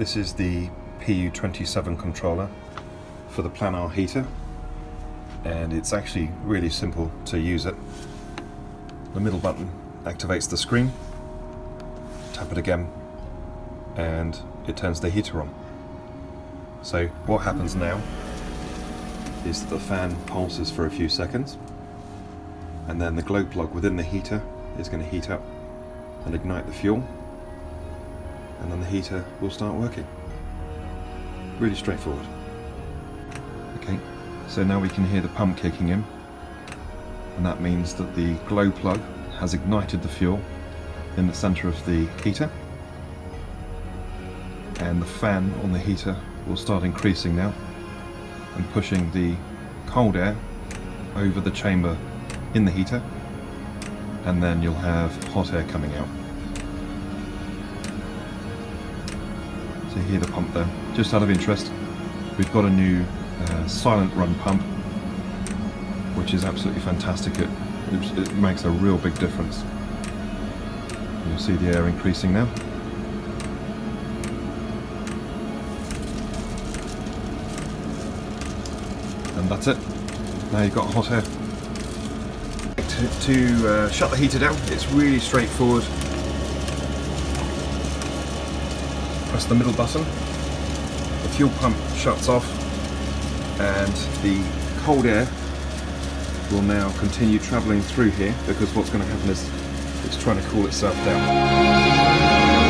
This is the PU-27 controller for the Planar heater, and it's actually really simple to use it. The middle button activates the screen, tap it again and it turns the heater on. So what happens now is that the fan pulses for a few seconds, and then the glow plug within the heater is going to heat up and ignite the fuel, and then the heater will start working. Really straightforward. Okay, so now we can hear the pump kicking in, and that means that the glow plug has ignited the fuel in the center of the heater, and the fan on the heater will start increasing now and pushing the cold air over the chamber in the heater, and then you'll have hot air coming out. So you hear the pump there. Just out of interest, we've got a new silent run pump, which is absolutely fantastic. It makes a real big difference. You'll see the air increasing now. And that's it. Now you've got hot air. To shut the heater down, it's really straightforward. Press the middle button, the fuel pump shuts off, and the cold air will now continue travelling through here, because what's going to happen is it's trying to cool itself down.